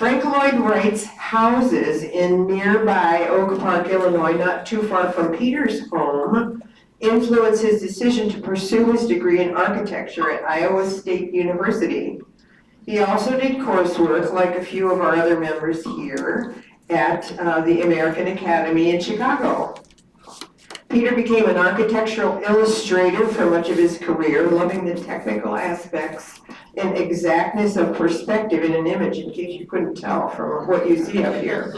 Frank Lloyd Wright's houses in nearby Oak Park, Illinois, not too far from Peter's home, influenced his decision to pursue his degree in architecture at Iowa State University. He also did coursework, like a few of our other members here, at the American Academy in Chicago. Peter became an architectural illustrator for much of his career, loving the technical aspects and exactness of perspective in an image, in case you couldn't tell from what you see up here.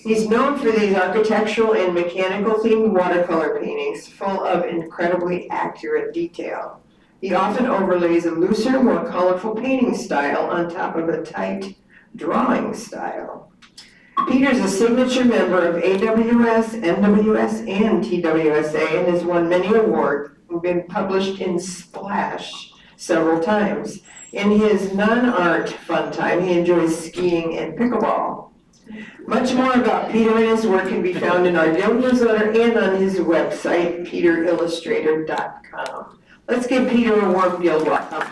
He's known for these architectural and mechanical themed watercolor paintings full of incredibly accurate detail. He often overlays a looser, more colorful painting style on top of a tight drawing style. Peter's a signature member of AWS, NWS, and TWSA and has won many awards and been published in Splash several times. In his non-art fun time, he enjoys skiing and pickleball. Much more about Peter and his work can be found in our Guild newsletter and on his website, peterillustrator.com. Let's give Peter a warm Guild welcome.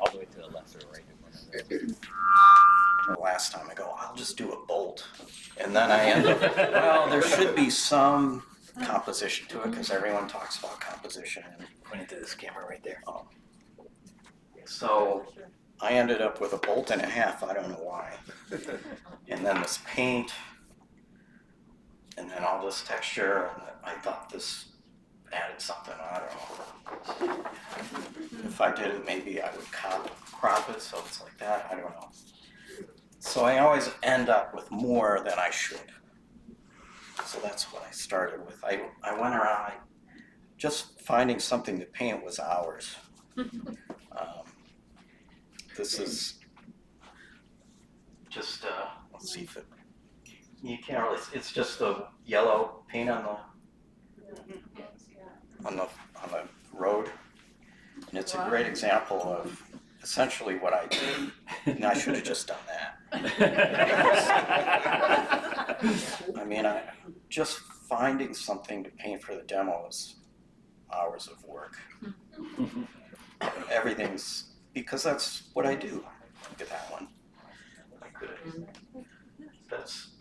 All the way to the left or right. The last time I go, I'll just do a bolt. And then I end up, well, there should be some composition to it because everyone talks about composition. Point into this camera right there. So I ended up with a bolt and a half, I don't know why. And then this paint, and then all this texture, and I thought this added something, I don't know. If I did it, maybe I would crop it, so it's like that, I don't know. So I always end up with more than I should. So that's what I started with. I went around, just finding something to paint was hours. This is just, let's see if it, you can't really, it's just the yellow paint on the road. And it's a great example of essentially what I did. And I should have just done that. I mean, just finding something to paint for the demo is hours of work. Everything's, because that's what I do. Look at that one. That's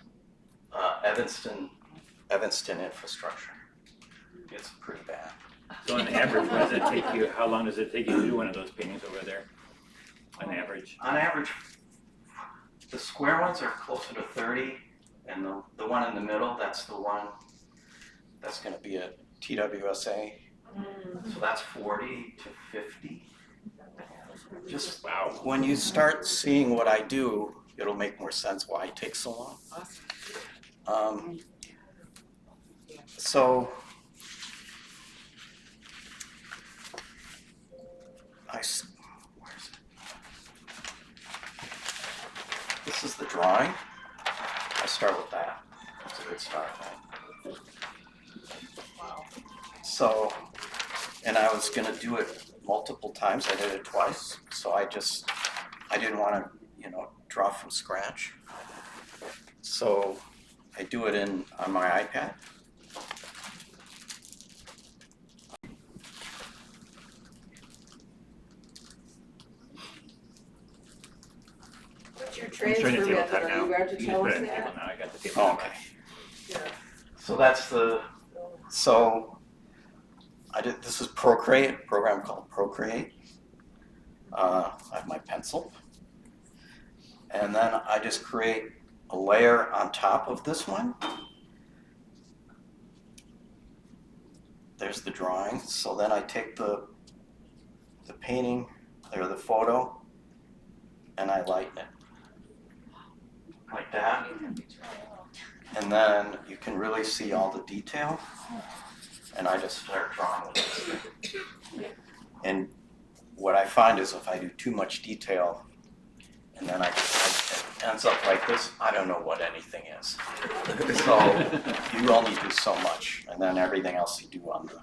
Evanston infrastructure. It's pretty bad. So on average, what does it take you? How long does it take you to do one of those paintings over there? On average? On average, the square ones are closer to 30, and the one in the middle, that's the one that's going to be a TWSA. So that's 40 to 50. Just wow. When you start seeing what I do, it'll make more sense why it takes so long. So where's it? This is the drawing. I start with that. That's a good start, right? Wow. So, and I was going to do it multiple times. I did it twice. So I didn't want to, draw from scratch. So I do it on my iPad. What's your transfer method? Are you going to tell us that? Now I got the table. Oh, okay. Yeah. So that's this is Procreate, a program called Procreate. I have my pencil. And then I just create a layer on top of this one. There's the drawing. So then I take the painting or the photo and I lighten it like that. And then you can really see all the detail. And I just start drawing with this. And what I find is if I do too much detail and then it ends up like this, I don't know what anything is. So you only do so much, and then everything else you do on the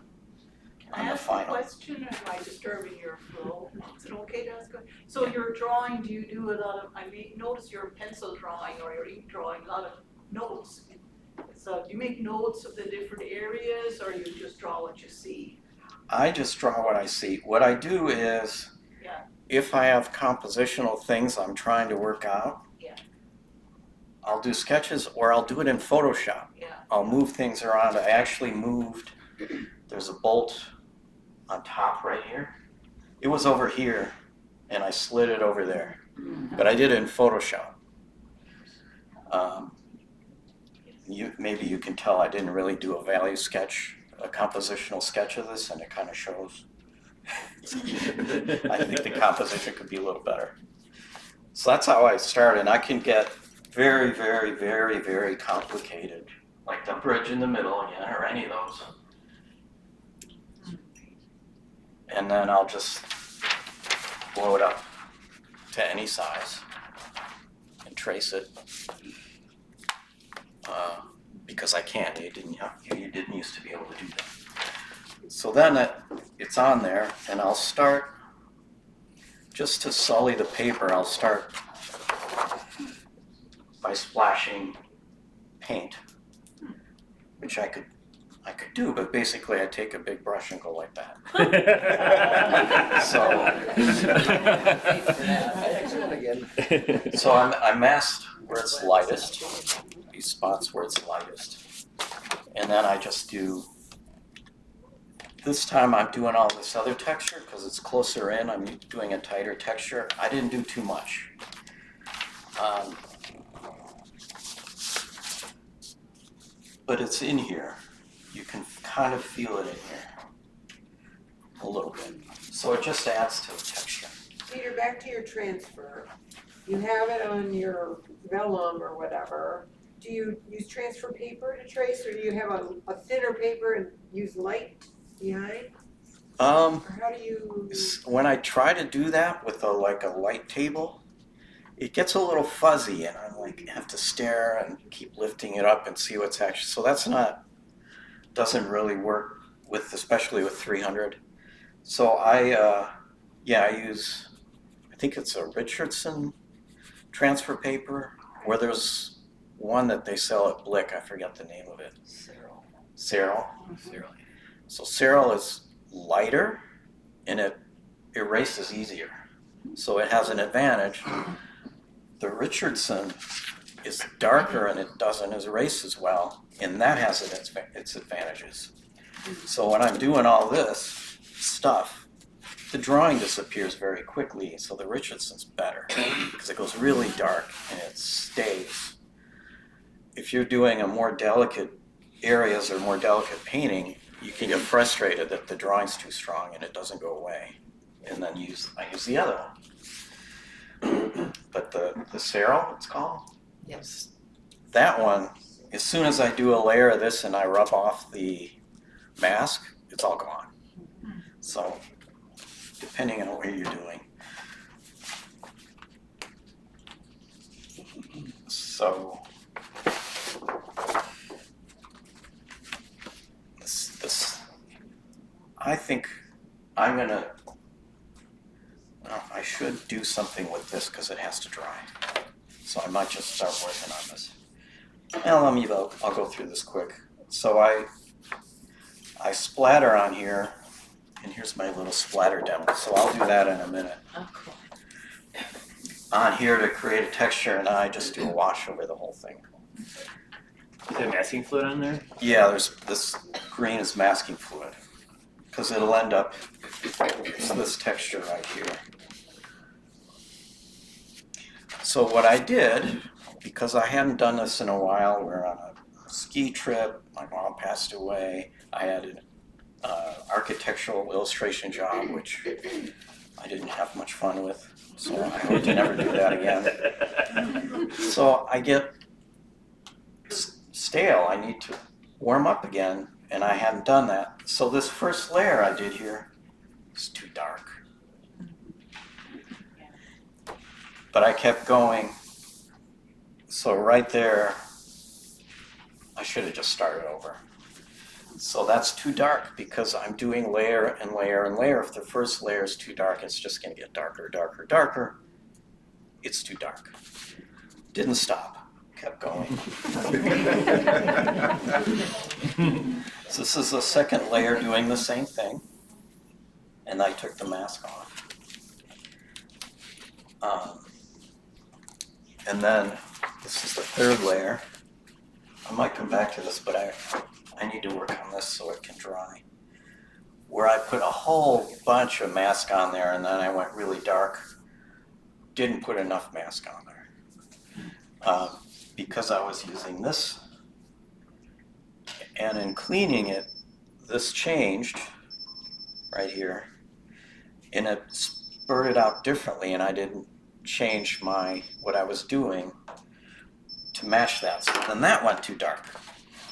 final. Question, am I disturbing your flow? Is it okay to ask? So your drawing, do you do a lot of, notice your pencil drawing or your ink drawing, a lot of notes. So do you make notes of the different areas or you just draw what you see? I just draw what I see. What I do is, if I have compositional things I'm trying to work out, Yeah. I'll do sketches or I'll do it in Photoshop. Yeah. I'll move things around. I actually moved, there's a bolt on top right here. It was over here and I slid it over there, but I did it in Photoshop. Maybe you can tell I didn't really do a value sketch, a compositional sketch of this, and it kind of shows. I think the composition could be a little better. So that's how I started, and I can get very, very, very, very complicated, like the bridge in the middle again, or any of those. And then I'll just blow it up to any size and trace it. Because I can, you didn't used to be able to do that. So then it's on there, and I'll start, just to sully the paper, I'll start by splashing paint, which I could do, but basically I take a big brush and go like that. So I masked where it's lightest, these spots where it's lightest. And then I just do, this time I'm doing all this other texture because it's closer in, I'm doing a tighter texture. I didn't do too much. But it's in here. You can kind of feel it in here a little bit. So it just adds to the texture. Peter, back to your transfer. You have it on your vellum or whatever. Do you use transfer paper to trace, or do you have a thinner paper and use light behind? Or how do you? When I try to do that with a light table, it gets a little fuzzy, and I'm like, have to stare and keep lifting it up and see what's actually. So that's doesn't really work with, especially with 300. So I use, I think it's a Richardson transfer paper, where there's one that they sell at Blick, I forget the name of it. Cyril. So Cyril is lighter and it erases easier. So it has an advantage. The Richardson is darker and it doesn't erase as well, and that has its advantages. So when I'm doing all this stuff, the drawing disappears very quickly, so the Richardson's better because it goes really dark and it stays. If you're doing a more delicate areas or more delicate painting, you can get frustrated that the drawing's too strong and it doesn't go away. And then I use the other one. But the Cyril, it's called? Yes. That one, as soon as I do a layer of this and I rub off the mask, it's all gone. So, depending on what you're doing. So, this I think I'm gonna, I should do something with this because it has to dry. So I might just start working on this. Well, I'll go through this quick. So I splatter on here, and here's my little splatter demo. So I'll do that in a minute. Oh, cool. On here to create a texture, and I just do a wash over the whole thing. Is there masking fluid on there? Yeah, there's this green is masking fluid, because it'll end up, it's this texture right here. So what I did, because I hadn't done this in a while, we're on a ski trip, my mom passed away, I had an architectural illustration job, which I didn't have much fun with, so I hope to never do that again. So I get stale, I need to warm up again, and I hadn't done that. So this first layer I did here is too dark. But I kept going, so right there, I should have just started over. So that's too dark because I'm doing layer and layer and layer. If the first layer is too dark, it's just gonna get darker, darker, darker. It's too dark. Didn't stop, kept going. So this is the second layer doing the same thing. And I took the mask off. And then this is the third layer. I might come back to this, but I need to work on this so it can dry. Where I put a whole bunch of mask on there and then I went really dark. Didn't put enough mask on there. Because I was using this. And in cleaning it, this changed right here. And it spurted out differently and I didn't change what I was doing to match that. So then that went too dark.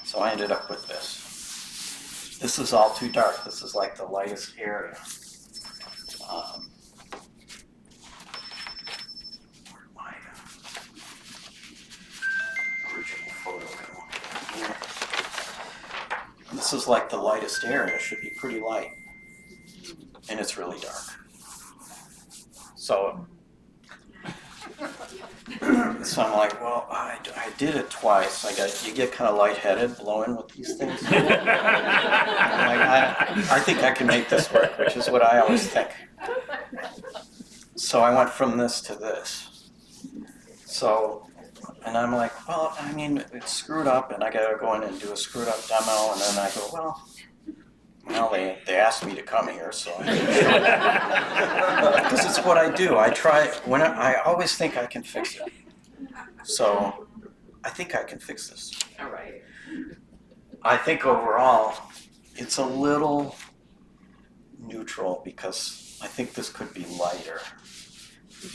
So I ended up with this. This is all too dark. This is like the lightest area. Where'd my original photo go? Here. This is like the lightest area. It should be pretty light. And it's really dark. So I'm like, well, I did it twice. You get kind of lightheaded blowing with these things. I'm like, I think I can make this work, which is what I always think. So I went from this to this. So, and I'm like, well, I mean, it's screwed up and I gotta go in and do a screwed up demo. And then I go, well, they asked me to come here, so I because it's what I do. I always think I can fix it. So I think I can fix this. All right. I think overall it's a little neutral because I think this could be lighter.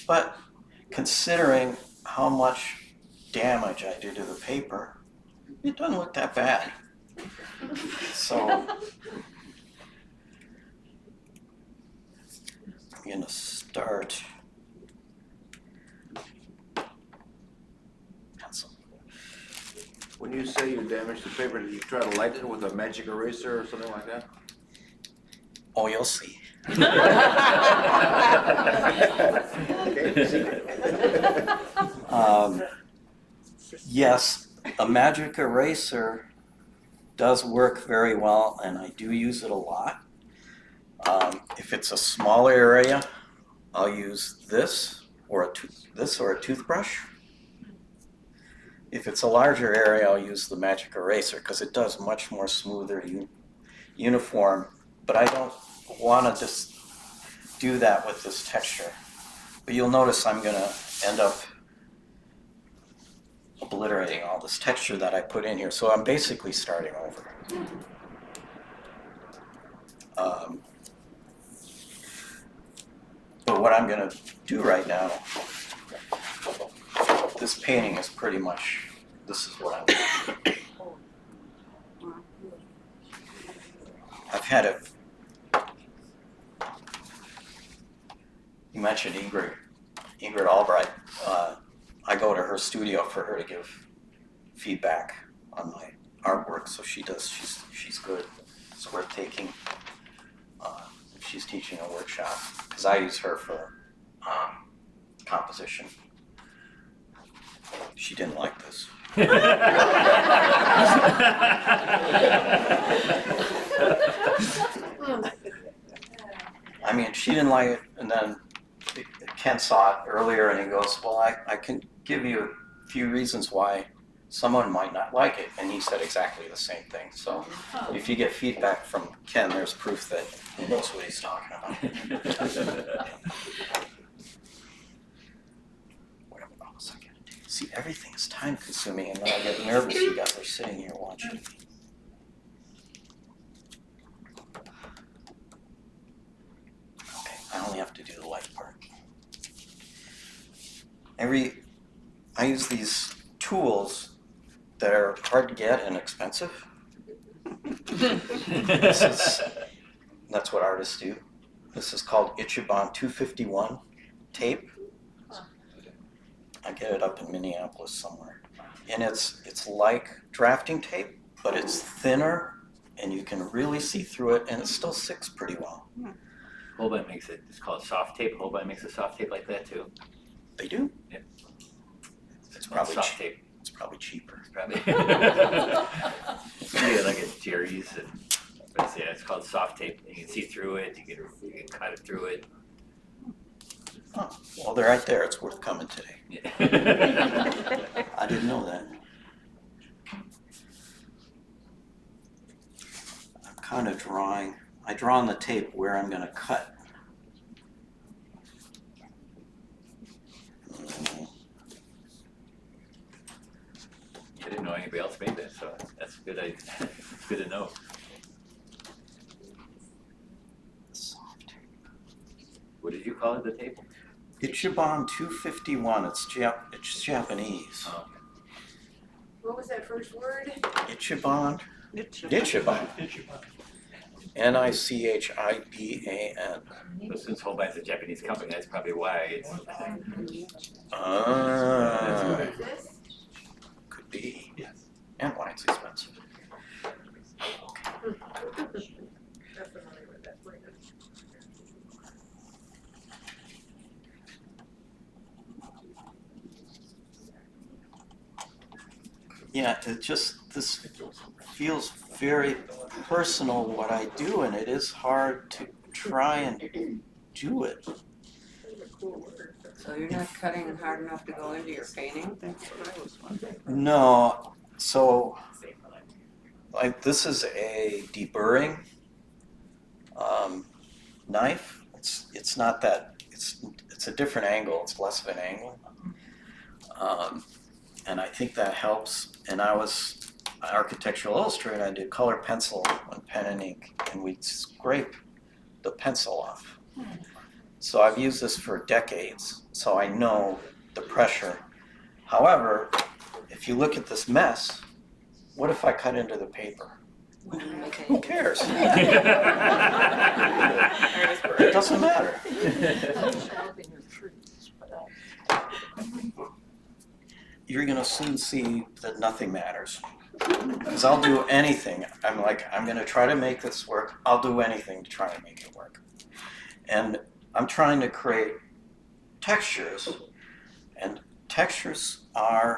But considering how much damage I did to the paper, it doesn't look that bad. So I'm gonna start pencil. When you say you damaged the paper, did you try to lighten it with a magic eraser or something like that? Oh, you'll see. Yes, a magic eraser does work very well, and I do use it a lot. If it's a smaller area, I'll use this or a toothbrush. If it's a larger area, I'll use the magic eraser because it does much more smoother, uniform. But I don't want to just do that with this texture. But you'll notice I'm going to end up obliterating all this texture that I put in here. So I'm basically starting over. But what I'm going to do right now, this painting is pretty much, this is what I'm going to do. I've had it. You mentioned Ingrid Albright. I go to her studio for her to give feedback on my artwork, so she does. She's good. It's worth taking. She's teaching a workshop because I use her for composition. She didn't like this. I mean, she didn't like it, and then Ken saw it earlier and he goes, well, I can give you a few reasons why someone might not like it, and he said exactly the same thing. So if you get feedback from Ken, there's proof that he knows what he's talking about. What else I gotta do? See, everything is time consuming, and then I get nervous you guys are sitting here watching me. Okay, I only have to do the light part. I use these tools that are hard to get and expensive. That's what artists do. This is called Ichiban 251 tape. I get it up in Minneapolis somewhere. And it's like drafting tape, but it's thinner and you can really see through it and it still sticks pretty well. Holbein makes it, it's called soft tape. Holbein makes a soft tape like that too. They do? Yeah. It's probably soft tape. It's probably cheaper. It's probably yeah, like at Jerry's, but yeah, it's called soft tape. You can see through it. You can cut it through it. Oh, well, they're right there. It's worth coming today. I didn't know that. I'm kind of drawing. I draw on the tape where I'm going to cut. I didn't know anybody else made that, so that's good. It's good to know. What did you call it, the table? Ichiban 251. It's Japanese. Oh, What was that first word? Ichiban. Ichiban. Nichiban. so since Holbein's a Japanese company, that's probably why it's. Ah, This? could be. Yes. And wine's expensive. That's familiar with that word. Yeah, this feels very personal what I do, and it is hard to try and do it. That's a cool word. So you're not cutting hard enough to go into your painting? That's what I was wondering. No, so like this is a deburring knife. It's not that, it's a different angle, it's less of an angle. And I think that helps. And I was an architectural illustrator, I did color pencil and pen and ink, and we'd scrape the pencil off. So I've used this for decades, so I know the pressure. However, if you look at this mess, what if I cut into the paper? Who cares? It doesn't matter. You're gonna soon see that nothing matters. Because I'll do anything. I'm gonna try to make this work. I'll do anything to try to make it work. And I'm trying to create textures, and textures are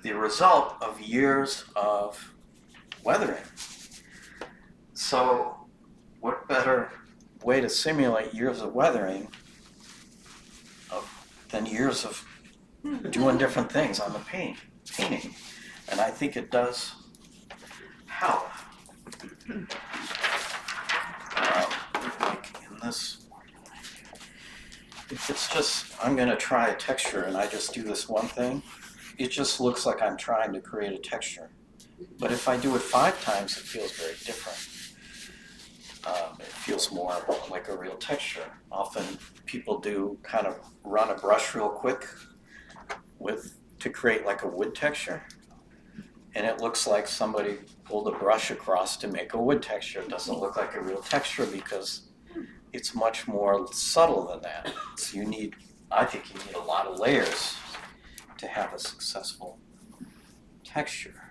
the result of years of weathering. So what better way to simulate years of weathering than years of doing different things on the painting. And I think it does help. Like in this, if it's just, I'm gonna try a texture and I just do this one thing, it just looks like I'm trying to create a texture. But if I do it 5 times, it feels very different. It feels more like a real texture. Often people do kind of run a brush real quick to create like a wood texture. And it looks like somebody pulled a brush across to make a wood texture. It doesn't look like a real texture because it's much more subtle than that. So I think you need a lot of layers to have a successful texture.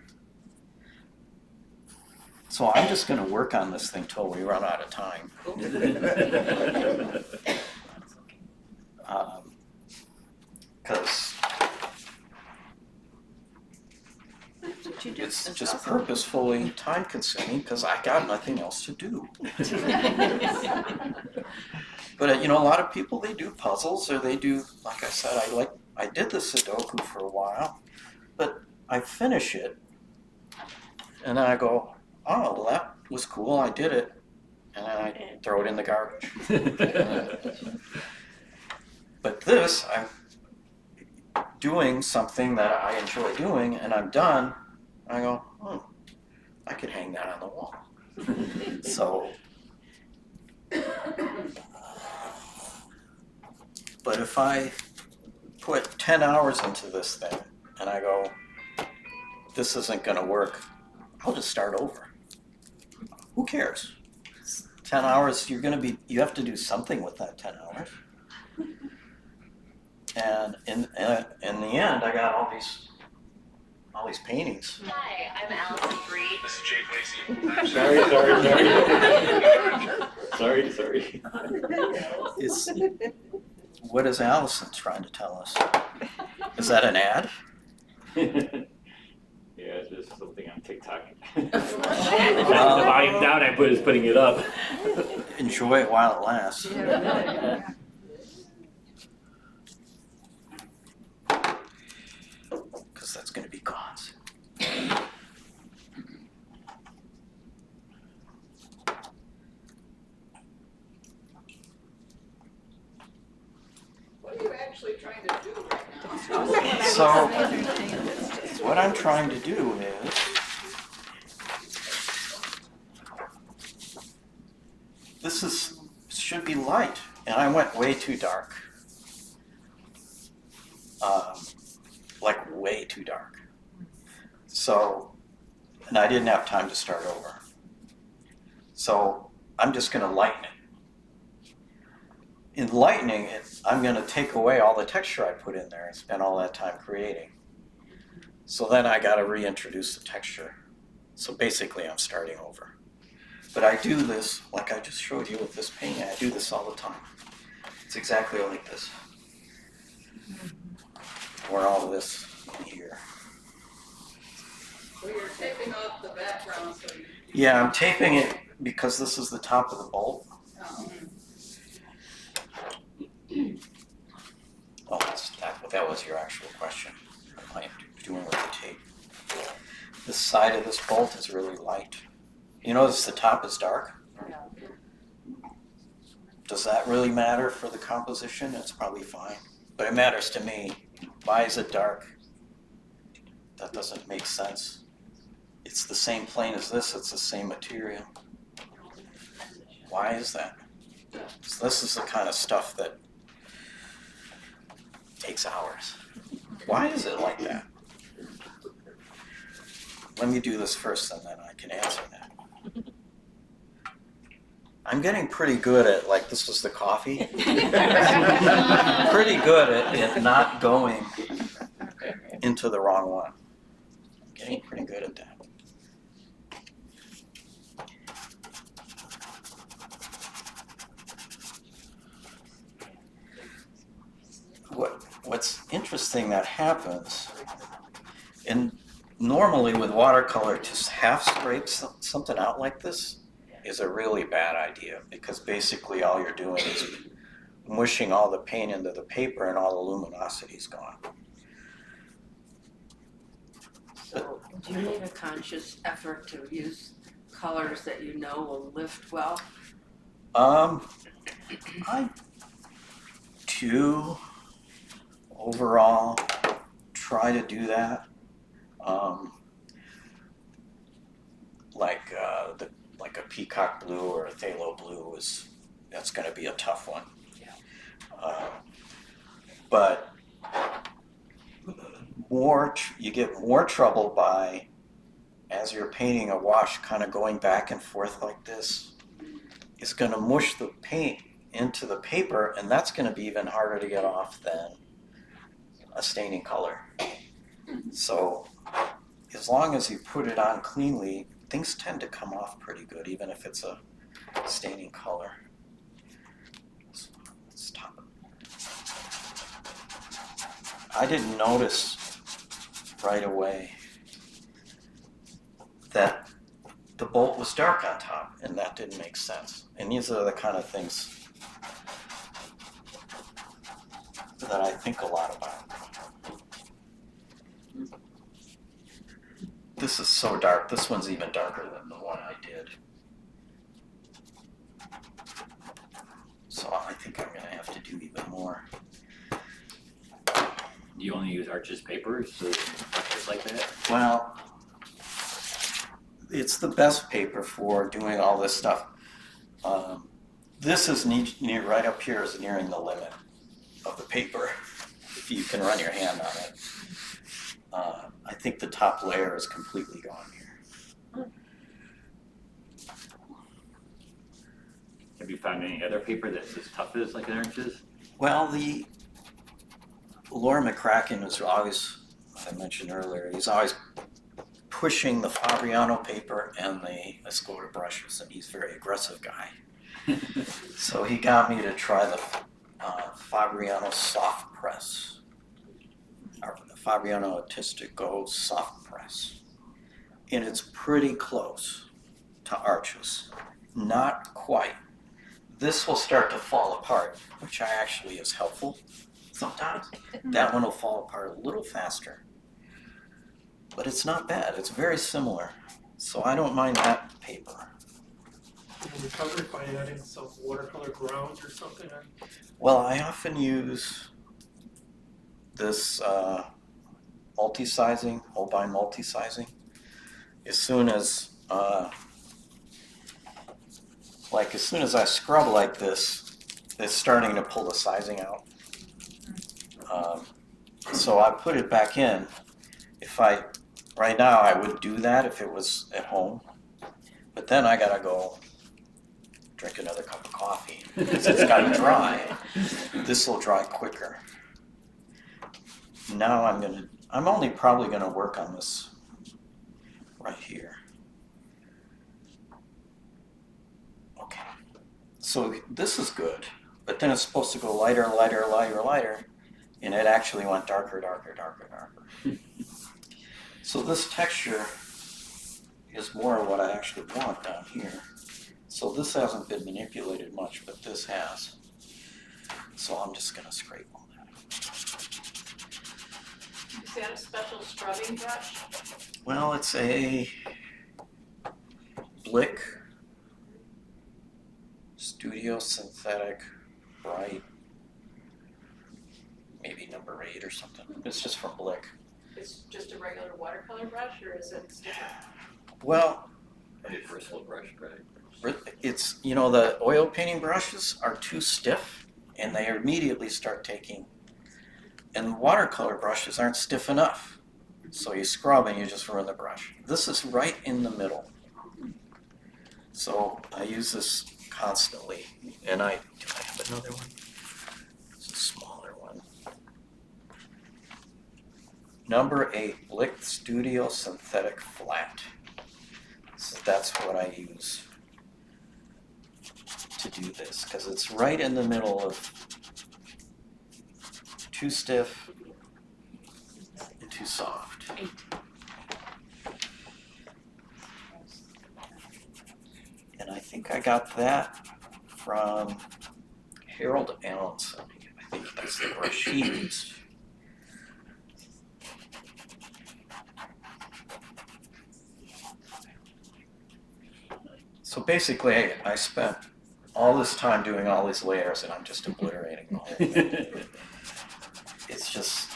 So I'm just gonna work on this thing till we run out of time. Because it's just purposefully time consuming because I got nothing else to do. But a lot of people, they do puzzles or they do, like I said, I did the Sudoku for a while, but I finish it and then I go, oh, well, that was cool, I did it, and then I throw it in the garbage. But this, I'm doing something that I enjoy doing, and I'm done, and I go, oh, I could hang that on the wall. So, but if I put 10 hours into this thing, and I go, this isn't gonna work, I'll just start over. Who cares? 10 hours, you have to do something with that 10 hours. And in the end, I got all these paintings. Hi, I'm Allison Breed. This is Jake Lacey. Sorry. What is Allison trying to tell us? Is that an ad? Yeah, it's just something on TikTok. Volume down, I was putting it up. enjoy it while it lasts. Yeah, Because that's going to be gone soon. What are you actually trying to do right now? So, what I'm trying to do is, should be light, and I went way too dark. Like way too dark. So, and I didn't have time to start over. So, I'm just going to lighten it. In lightening it, I'm going to take away all the texture I put in there and spend all that time creating. So then I got to reintroduce the texture. So basically I'm starting over. But I do this, like I just showed you with this painting, I do this all the time. It's exactly like this. Or all of this here. So you're taping off the background so you. Yeah, I'm taping it because this is the top of the bolt. Oh, that was your actual question. What am I doing with the tape? The side of this bolt is really light. You notice the top is dark? Does that really matter for the composition? It's probably fine. But it matters to me. Why is it dark? That doesn't make sense. It's the same plane as this. It's the same material. Why is that? So this is the kind of stuff that takes hours. Why is it like that? Let me do this first and then I can answer that. I'm getting pretty good at, like, this was the coffee. Pretty good at not going into the wrong one. I'm getting pretty good at that. What's interesting that happens, and normally with watercolor, to half scrape something out like this is a really bad idea, because basically all you're doing is mushing all the paint into the paper and all the luminosity's gone. So, do you make a conscious effort to use colors that you know will lift well? I do overall try to do that. Like a peacock blue or a phthalo blue that's going to be a tough one. Yeah. But you get more trouble by, as you're painting a wash, kind of going back and forth like this. It's going to mush the paint into the paper, and that's going to be even harder to get off than a staining color. So as long as you put it on cleanly, things tend to come off pretty good, even if it's a staining color. Let's top it. I didn't notice right away that the bolt was dark on top, and that didn't make sense. And these are the kind of things that I think a lot about. This is so dark. This one's even darker than the one I did. So I think I'm going to have to do even more. You only use Arches papers, so just like that? Well, it's the best paper for doing all this stuff. This is near right up here is nearing the limit of the paper, if you can run your hand on it. I think the top layer is completely gone here. Have you found any other paper that's as tough as like an Arches? Well, the Laura McCracken is always, as I mentioned earlier, he's always pushing the Fabriano paper and the Escoda brushes, and he's a very aggressive guy. So he got me to try the Fabriano soft press. Or the Fabriano Artistico soft press. And it's pretty close to Arches. Not quite, this will start to fall apart, which actually is helpful sometimes. That one will fall apart a little faster. But it's not bad, it's very similar. So I don't mind that paper. Can we cover it by adding some watercolor grounds or something? Well, I often use this multi-sizing, Holbein multi-sizing. As soon as I scrub like this, it's starting to pull the sizing out. So I put it back in. Right now I would do that if it was at home, but then I gotta go drink another cup of coffee because it's gotta dry. This will dry quicker. Now I'm only probably gonna work on this right here. Okay, so this is good, but then it's supposed to go lighter, lighter, lighter, lighter, and it actually went darker, darker, darker, darker. So this texture is more what I actually want down here. So this hasn't been manipulated much, but this has. So I'm just gonna scrape all that. Is that a special scrubbing brush? Well, it's a Blick Studio Synthetic Bright, maybe number 8 or something. It's just from Blick. It's just a regular watercolor brush, or is it different? Well, A bristle brush, right? it's, the oil painting brushes are too stiff and they immediately start taking, and watercolor brushes aren't stiff enough. So you scrub and you just ruin the brush. This is right in the middle. So I use this constantly. And do I have another one? It's a smaller one. Number 8, Blick Studio Synthetic Flat. So that's what I use to do this, because it's right in the middle of too stiff and too soft. And I think I got that from Harold Allenson. I think that's the brush he used. So basically, I spent all this time doing all these layers and I'm just obliterating the whole thing. It's just...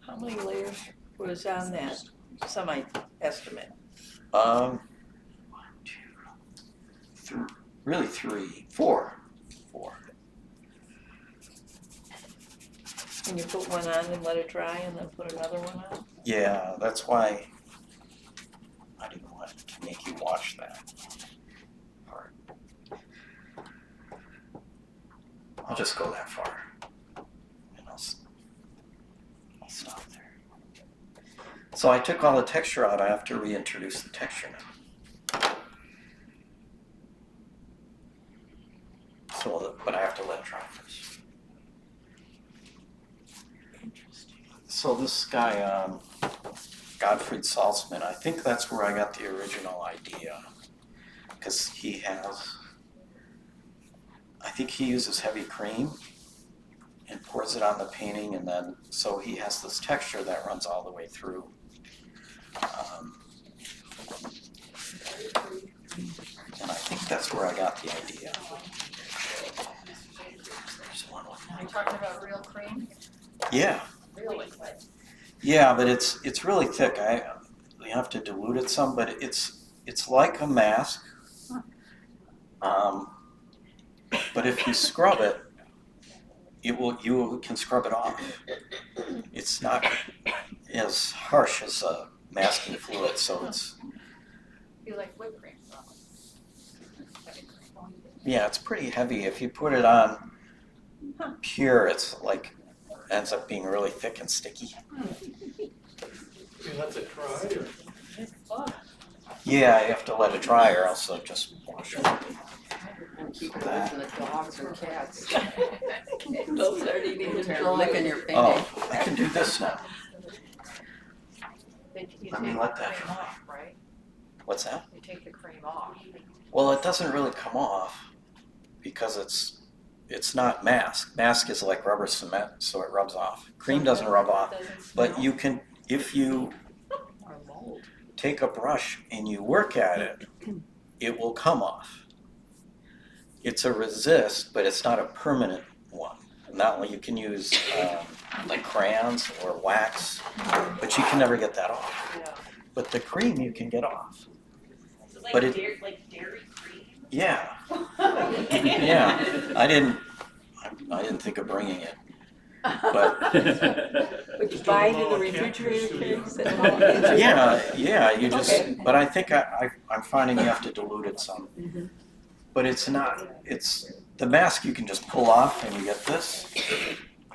How many layers was on that semi-estimate? 1, 2, 3, really 3, 4. And you put one on and let it dry and then put another one on? Yeah, that's why I didn't want to make you watch that part. I'll just go that far. And I'll stop there. So I took all the texture out. I have to reintroduce the texture now. But I have to let it dry first. So this guy, Gottfried Salzman, I think that's where I got the original idea. Because I think he uses heavy cream and pours it on the painting, and then, so he has this texture that runs all the way through. And I think that's where I got the idea. Are you talking about real cream? Yeah. Really? Yeah, but it's really thick. You have to dilute it some, but it's like a mask. But if you scrub it, you can scrub it off. It's not as harsh as a masking fluid, so it's... You like whipped cream? Yeah, it's pretty heavy. If you put it on pure, it's like ends up being really thick and sticky. You let it dry, or? Yeah, you have to let it dry, or else it'll just wash it. And keep it away from the dogs and cats. They'll start eating the They're dry. licking your painting. Oh, I can do this now. You Let me take let the that cream dry. off, right? What's that? You take the cream off. Well, it doesn't really come off because it's not mask. Mask is like rubber cement, so it rubs off. Cream doesn't rub off, but you can, if you take a brush and you work at it, it will come off. It's a resist, but it's not a permanent one. Not like you can use like crayons or wax, but you can never get that off. Yeah. But the cream you can get off. So like But it- dairy cream? Yeah, yeah. I didn't think of bringing it, but Would you Just buy it don't in the allow a cat in your refrigerator studio. case and all that? yeah. You just. Okay. But I think I'm finding you have to dilute it some. But it's not. It's the mask you can just pull off and you get this.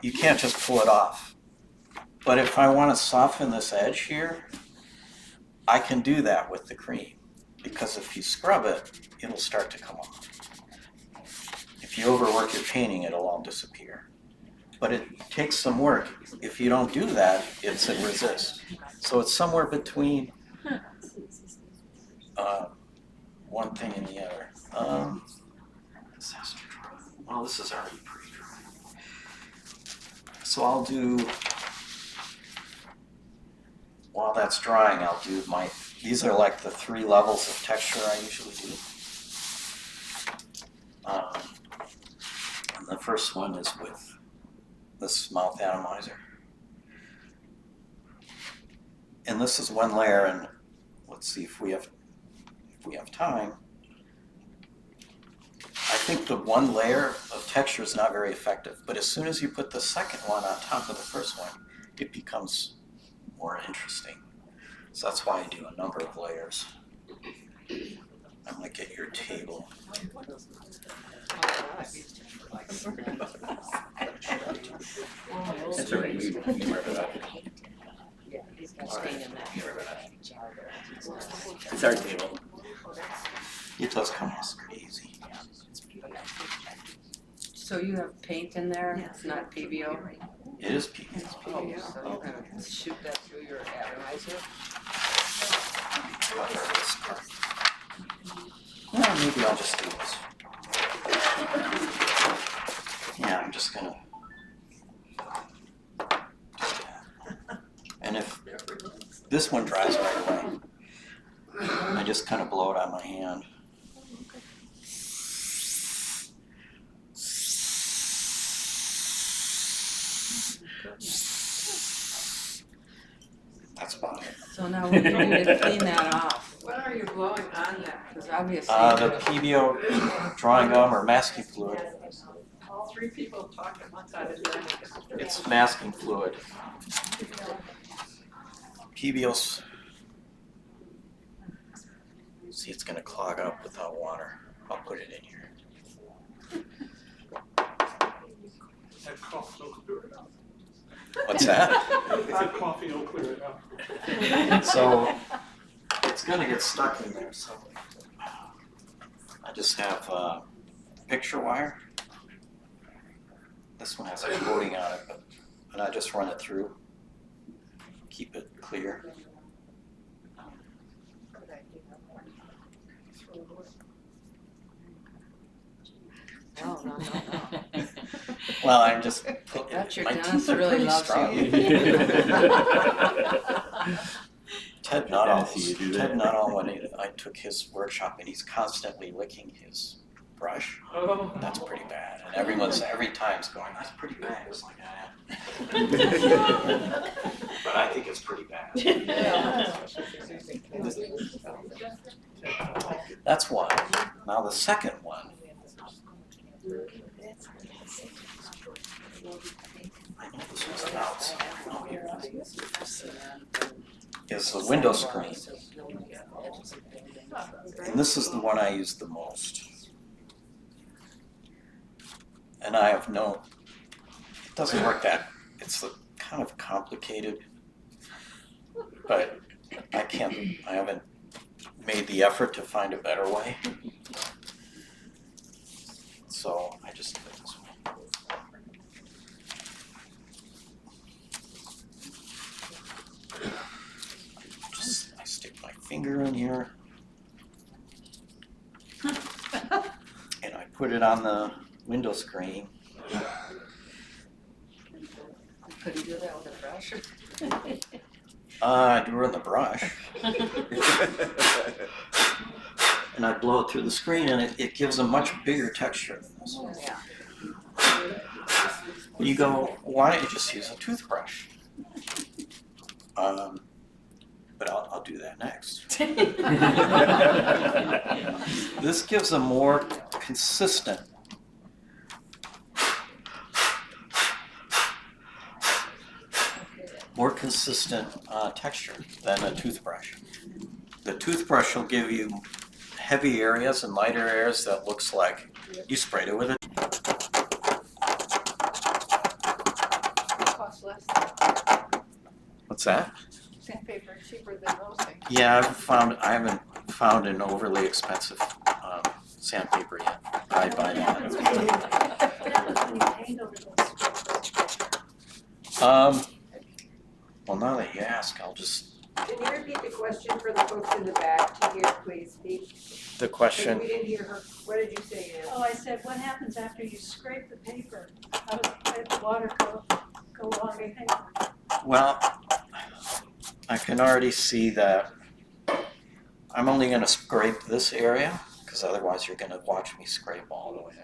You can't just pull it off. But if I want to soften this edge here, I can do that with the cream. Because if you scrub it, it'll start to come off. If you overwork your painting, it'll all disappear. But it takes some work. If you don't do that, it's a resist. So it's somewhere between one thing and the other. Well, this is already pretty dry. So I'll do, while that's drying, I'll do these are like the 3 levels of texture I usually do. And the first one is with this mouth atomizer. And this is one layer, and let's see if we have time. I think the one layer of texture is not very effective, but as soon as you put the second one on top of the first one, it becomes more interesting. So that's why I do a number of layers. I'm gonna get your table. That's all right, you remember that. It's our table. It does come off pretty easy. So you have paint in there, it's not PBO? It is people. It's PBO, so you're gonna shoot that through your atomizer? Well, maybe I'll just do this. Yeah, I'm just gonna do that. And if this one dries right away, I just kind of blow it on my hand. That's about it. So now what do you do to clean that off? What are you blowing on that? Because obviously. The PBO drawing gum or masking fluid. All 3 people talk at once out of time. It's masking fluid. PBO's. See, it's gonna clog up without water. I'll put it in here. That coffee will clear it out. What's that? That coffee will clear it out. So it's gonna get stuck in there, so I just have picture wire. This one has a coating on it, and I just run it through, keep it clear. No. Well, I'm just That's your my dentist teeth are really pretty loves strong. you. Ted Nuttall, Fancy you do that. when I took his workshop, and he's constantly licking his brush. Oh. That's pretty bad, and every time's going, that's pretty bad. It's like, but I think it's pretty bad. That's one. Now the second one. I know this was about. Oh, here it is. Is the window screen. And this is the one I use the most. And I have no, it doesn't work that, it's kind of complicated, but I haven't made the effort to find a better way. So I just do this one. I stick my finger in here, put it on the window screen. Could you do that with a brush? I do it in the brush, and I blow it through the screen, and it gives a much bigger texture than this one. Yeah. You go, why don't you just use a toothbrush? But I'll do that next. This gives a more consistent texture than a toothbrush. The toothbrush will give you heavy areas and lighter areas that looks like you sprayed it with it. Costs less What's that? than sandpaper, cheaper than those things. Yeah, I haven't found an overly expensive sandpaper yet. I buy that. What happens when you paint over those strips? Well, now that you ask, I'll just, Can you repeat the question for the folks in the back to hear, please, Pete? the question, We didn't hear her, what did you say, Ann? Oh, I said, what happens after you scrape the paper? How does the water go along the paper? well, I can already see that I'm only gonna scrape this area, because otherwise you're gonna watch me scrape all the way,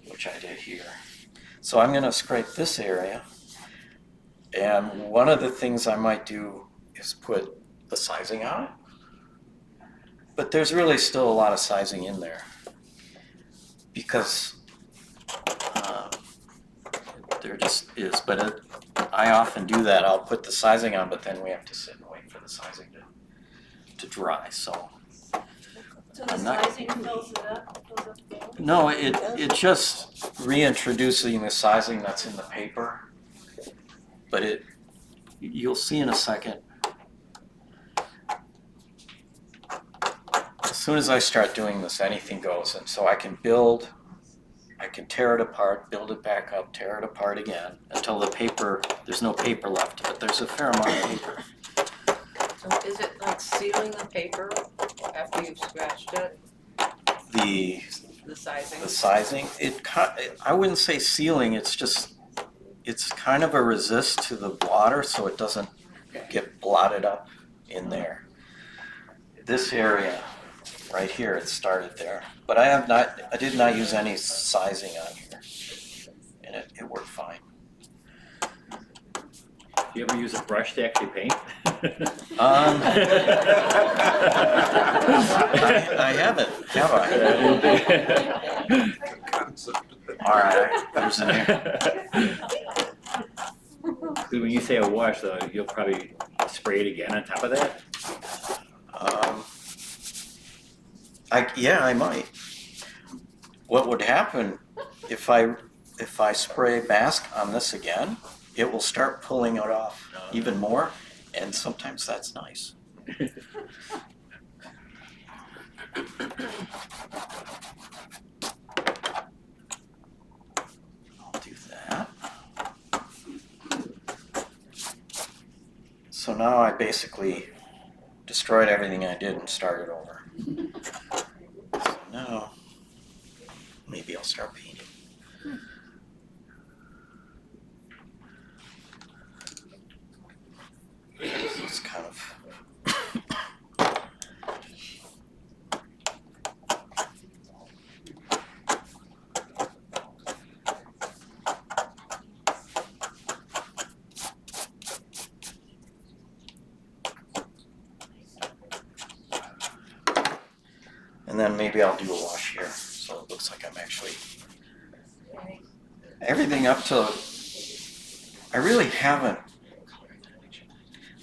which I did here. So I'm gonna scrape this area, and one of the things I might do is put the sizing on it. But there's really still a lot of sizing in there, because there just is, but I often do that. I'll put the sizing on, but then we have to sit and wait for the sizing to dry, so. So the I'm not- sizing fills it up, No, it just reintroducing the sizing that's in the paper, but you'll see in a second. As soon as I start doing this, anything goes, and so I can tear it apart, build it back up, tear it apart again, until there's no paper left, but there's a fair amount of paper. So is it like sealing the paper after you've scratched it, The the sizing? sizing, I wouldn't say sealing, it's kind of a resist to the water so it doesn't get blotted up in there. This area right here, it started there, but I did not use any sizing on here, and it worked fine. Do you ever use a brush to actually paint? I haven't, have I? All right, there's an error. When you say a wash, though, you'll probably spray it again on top of that? I might. What would happen if I spray mask on this again, it will start pulling it off even more, and sometimes that's nice. I'll do that. So now I basically destroyed everything I did and started over. So now, maybe I'll start painting. So it's kind of and then maybe I'll do a wash here, so it looks like I'm actually everything up to. I really haven't.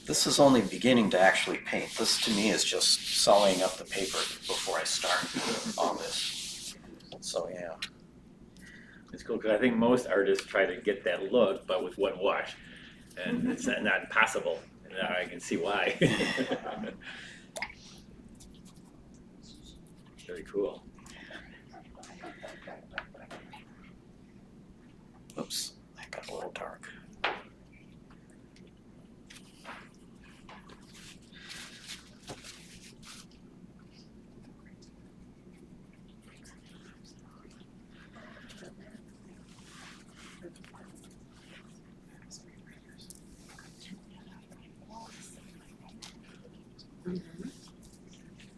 This is only beginning to actually paint. This to me is just sullying up the paper before I start on this. So yeah. It's cool, because I think most artists try to get that look, but with one wash. And it's not possible. And now I can see why. Very cool. Oops, that got a little dark.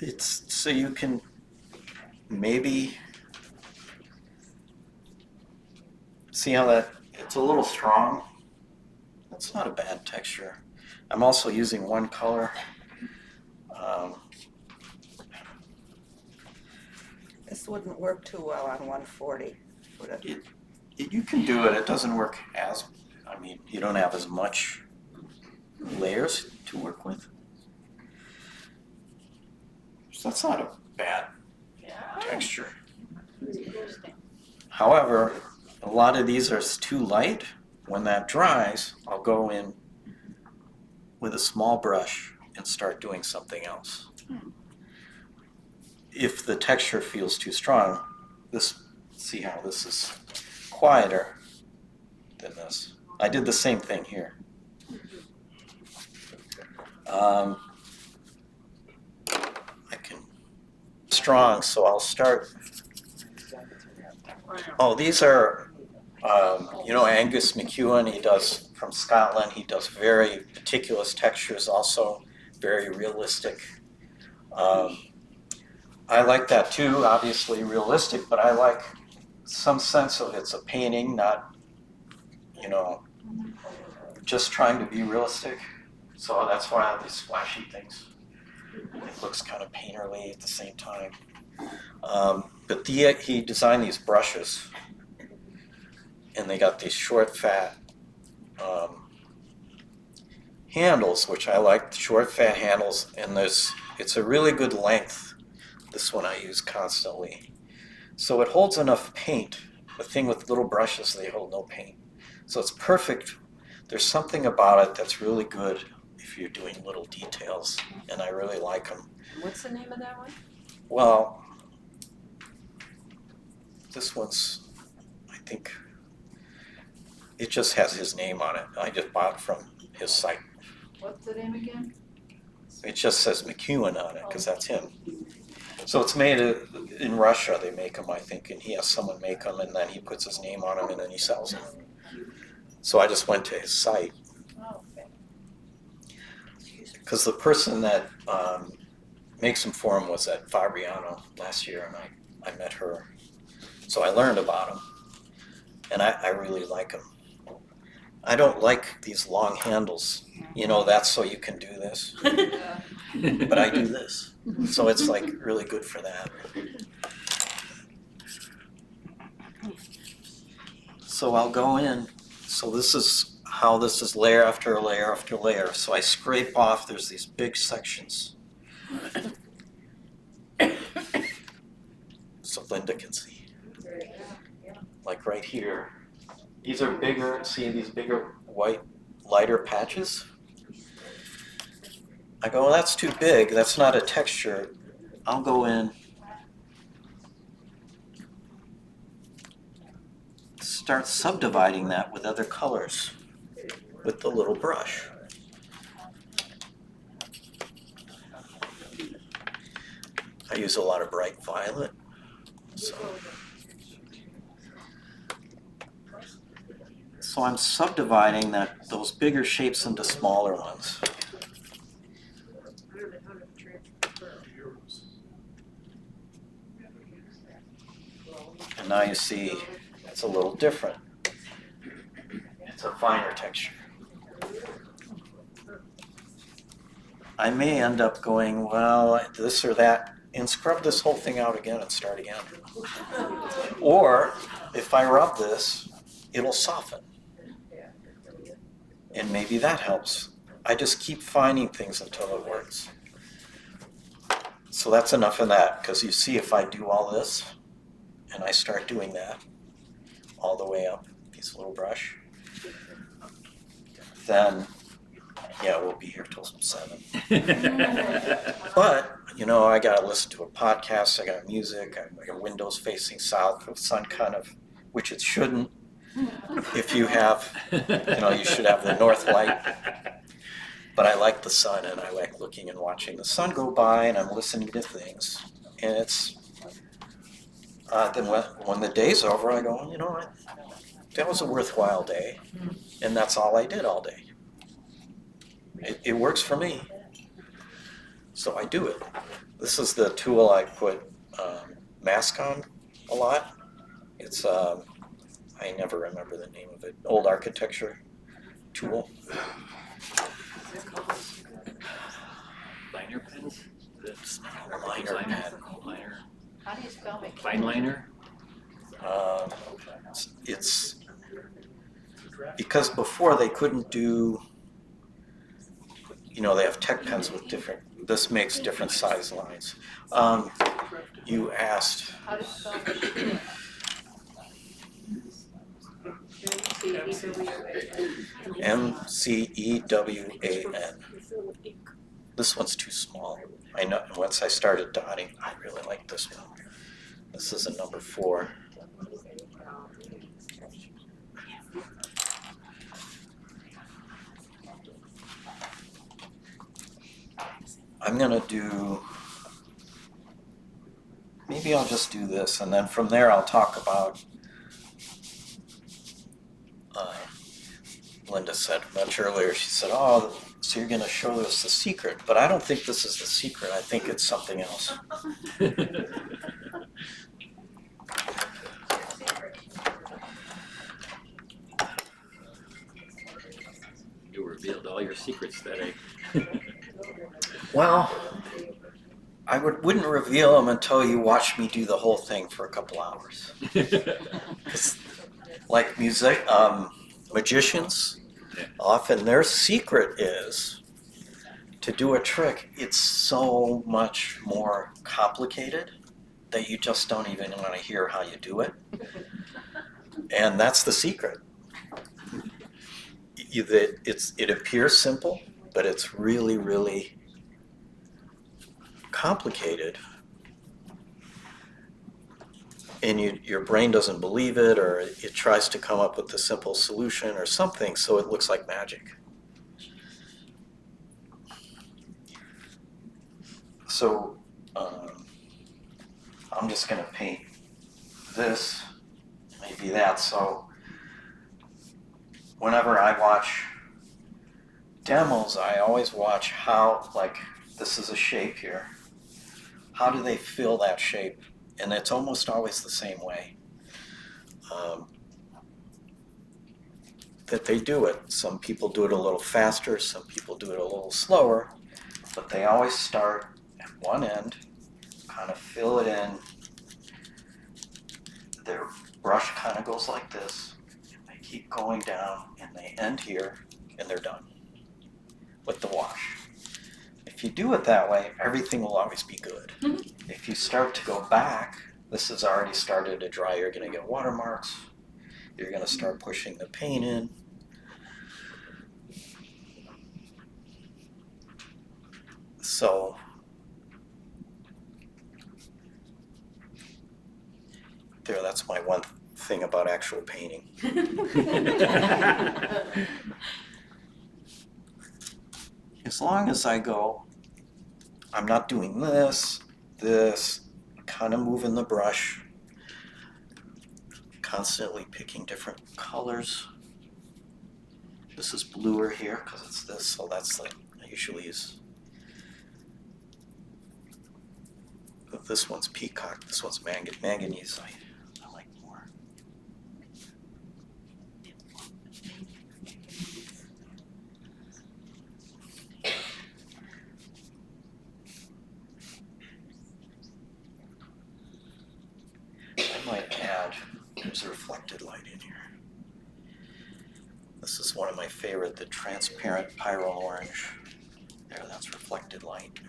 It's so you can maybe see how that, it's a little strong. That's not a bad texture. I'm also using one color. This wouldn't work too well on 140, would it? You can do it. It doesn't work as, I mean, you don't have as much layers to work with. So that's not a bad texture. However, a lot of these are too light. When that dries, I'll go in with a small brush and start doing something else. If the texture feels too strong, see how this is quieter than this. I did the same thing here. I can strong, so I'll start. Oh, these are, Angus McEwen, he does from Scotland. He does very meticulous textures, also very realistic. I like that too, obviously realistic, but I like some sense of it's a painting, not, just trying to be realistic. So that's why I have these splashy things. It looks kind of painterly at the same time. But he designed these brushes, and they got these short, fat handles, which I like, short, fat handles, and it's a really good length. This one I use constantly. So it holds enough paint. The thing with little brushes, they hold no paint. So it's perfect. There's something about it that's really good if you're doing little details, and I really like them. What's the name of that one? Well, this one's, I think, it just has his name on it. I just bought it from his site. What's the name again? It just says McEwen on it, because that's him. So it's made in Russia, they make them, I think, and he has someone make them, and then he puts his name on them, and then he sells them. So I just went to his site. Oh, okay. Because the person that makes them for him was at Fabriano last year, and I met her. So I learned about them, and I really like them. I don't like these long handles. That's so you can do this. But I do this. So it's like really good for that. So I'll go in. So this is how this is layer after layer after layer. So I scrape off, there's these big sections. So Linda can see. Like right here. These are bigger, see these bigger white, lighter patches? I go, well, that's too big, that's not a texture. I'll go in, start subdividing that with other colors with the little brush. I use a lot of bright violet. So I'm subdividing those bigger shapes into smaller ones. And now you see it's a little different. It's a finer texture. I may end up going, well, this or that, and scrub this whole thing out again and start again. Or if I rub this, it'll soften. And maybe that helps. I just keep finding things until it works. So that's enough of that, because you see if I do all this, and I start doing that all the way up, this little brush, then, we'll be here till 7. But, I gotta listen to a podcast, I got music, I got windows facing south, the sun kind of, which it shouldn't. If you have, you should have the north light. But I like the sun, and I like looking and watching the sun go by, and I'm listening to things. And it's, then when the day's over, I go, that was a worthwhile day. And that's all I did all day. It works for me. So I do it. This is the tool I put mask on a lot. It's I never remember the name of it. Old architecture tool. Liner pens? It's not a liner pen. Liner. How do you spell it? Fine liner? It's because before they couldn't do, they have tech pens with different, this makes different size lines. You asked, How do you spell it? MCEWAN. This one's too small. I know, once I started dotting, I really like this one. This is a number 4. I'm gonna do, maybe I'll just do this, and then from there I'll talk about, Linda said much earlier, she said, oh, so you're gonna show us the secret, but I don't think this is the secret, I think it's something else. You revealed all your secrets today. Well, I wouldn't reveal them until you watch me do the whole thing for a couple hours. 'Cause, like magicians, often their secret is to do a trick. It's so much more complicated that you just don't even want to hear how you do it. And that's the secret. It appears simple, but it's really, really complicated. And your brain doesn't believe it, or it tries to come up with a simple solution or something, so it looks like magic. So I'm just going to paint this, maybe that. So whenever I watch demos, I always watch how, like, this is a shape here. How do they fill that shape? And it's almost always the same way that they do it. Some people do it a little faster, some people do it a little slower, but they always start at one end, kind of fill it in. Their brush kind of goes like this, and they keep going down, and they end here, and they're done with the wash. If you do it that way, everything will always be good. If you start to go back, this has already started to dry, you're going to get watermarks. You're going to start pushing the paint in. So there, that's my one thing about actual painting. As long as I go, I'm not doing this, kind of moving the brush, constantly picking different colors. This is bluer here because it's this, so that's like, I usually use, this one's peacock, this one's manganese, I like more. I might add, there's a reflected light in here. This is one of my favorite, the transparent pyrrole orange. There, that's reflected light.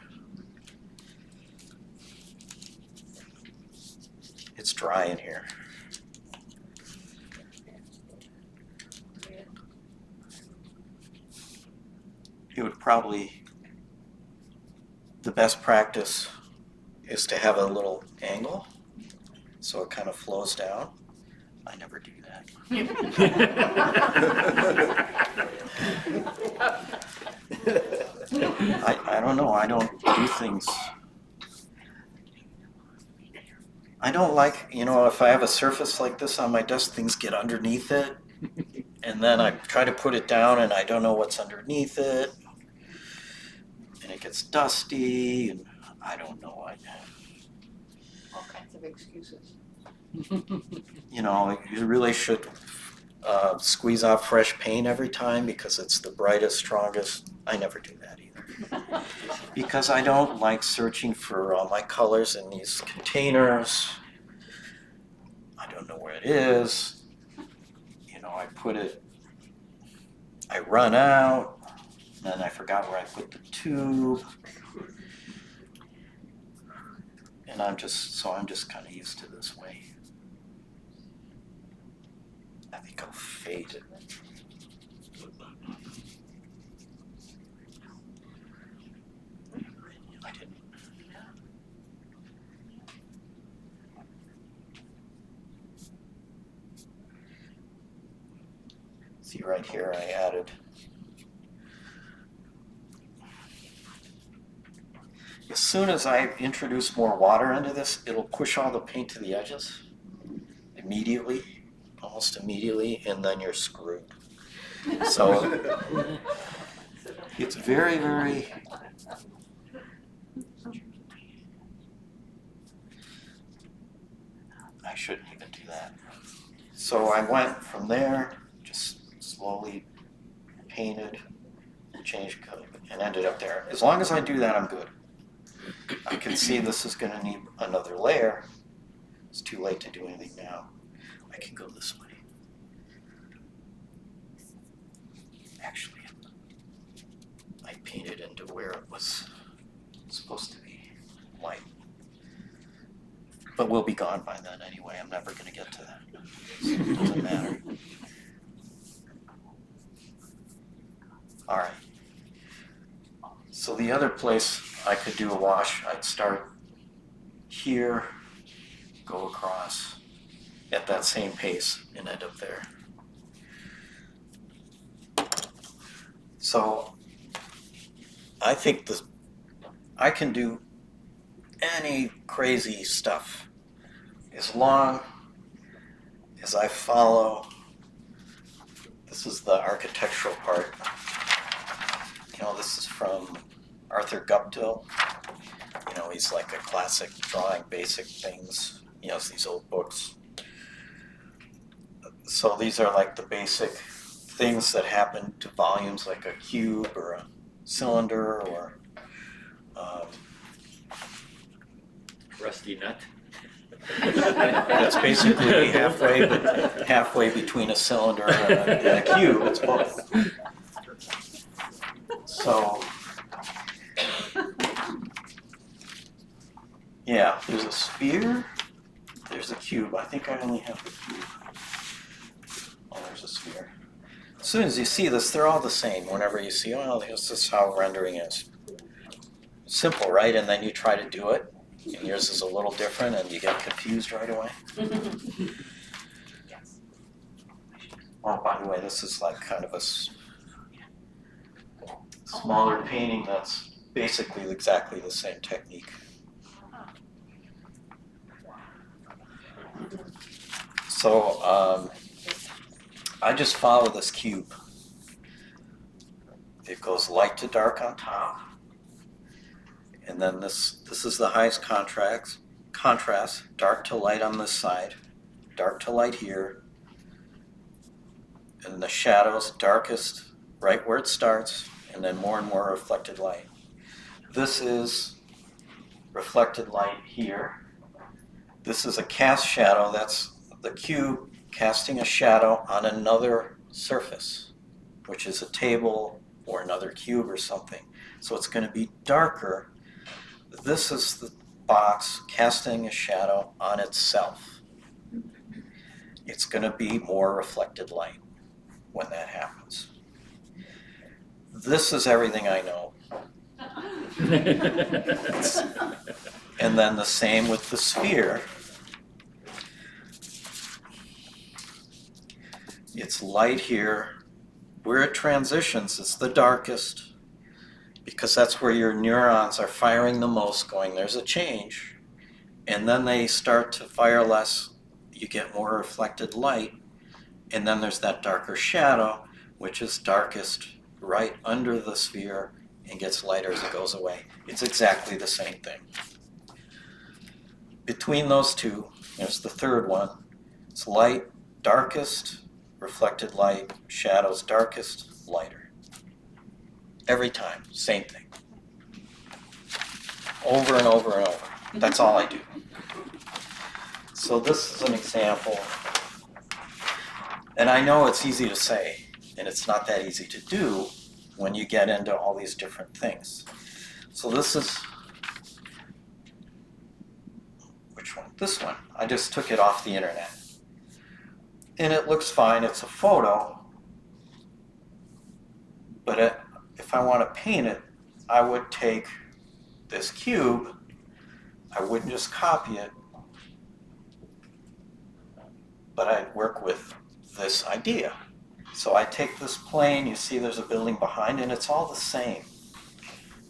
It's dry in here. It would probably, the best practice is to have a little angle so it kind of flows down. I never do that. I don't know, I don't do things. I don't like, if I have a surface like this on my desk, things get underneath it. And then I try to put it down and I don't know what's underneath it. And it gets dusty. And I don't know, All kinds of excuses. you know, you really should squeeze out fresh paint every time because it's the brightest, strongest. I never do that either. Because I don't like searching for all my colors in these containers. I don't know where it is. You know, I run out, then I forgot where I put the tube. And I'm just kind of used to this way. I think I'll fade it. I didn't. See right here, I added. As soon as I introduce more water into this, it'll push all the paint to the edges immediately, almost immediately, and then you're screwed. So it's very, very. I shouldn't even do that. So I went from there, just slowly painted, changed color, and ended up there. As long as I do that, I'm good. I can see this is going to need another layer. It's too late to do anything now. I can go this way. Actually, I painted into where it was supposed to be light. But we'll be gone by then anyway. I'm never going to get to that. So it doesn't matter. All right. So the other place I could do a wash, I'd start here, go across at that same pace and end up there. So I think I can do any crazy stuff as long as I follow. This is the architectural part. You know, this is from Arthur Guptill. You know, he's like a classic drawing basic things. He has these old books. So these are like the basic things that happen to volumes, like a cube or a cylinder or Rusty nut. that's basically halfway between a cylinder and a cube. It's both. So, yeah, there's a sphere, there's a cube. I think I only have the cube. Oh, there's a sphere. As soon as you see this, they're all the same. Whenever you see, oh, this is how rendering is. Simple, right? And then you try to do it, and yours is a little different, and you get confused right away. Oh, by the way, this is like kind of a smaller painting that's basically exactly the same technique. So I just follow this cube. It goes light to dark on top. And then this is the highest contrast, dark to light on this side, dark to light here. And the shadows, darkest right where it starts, and then more and more reflected light. This is reflected light here. This is a cast shadow. That's the cube casting a shadow on another surface, which is a table or another cube or something. So it's going to be darker. This is the box casting a shadow on itself. It's going to be more reflected light when that happens. This is everything I know. And then the same with the sphere. It's light here. Where it transitions, it's the darkest, because that's where your neurons are firing the most, going, there's a change. And then they start to fire less, you get more reflected light, and then there's that darker shadow, which is darkest right under the sphere and gets lighter as it goes away. It's exactly the same thing. Between those two, there's the third one. It's light, darkest, reflected light, shadows, darkest, lighter. Every time, same thing. Over and over and over. That's all I do. So this is an example. And I know it's easy to say, and it's not that easy to do when you get into all these different things. So this is, which one? This one. I just took it off the internet. And it looks fine, it's a photo. But if I want to paint it, I would take this cube, I wouldn't just copy it, but I'd work with this idea. So I take this plane, you see there's a building behind, and it's all the same.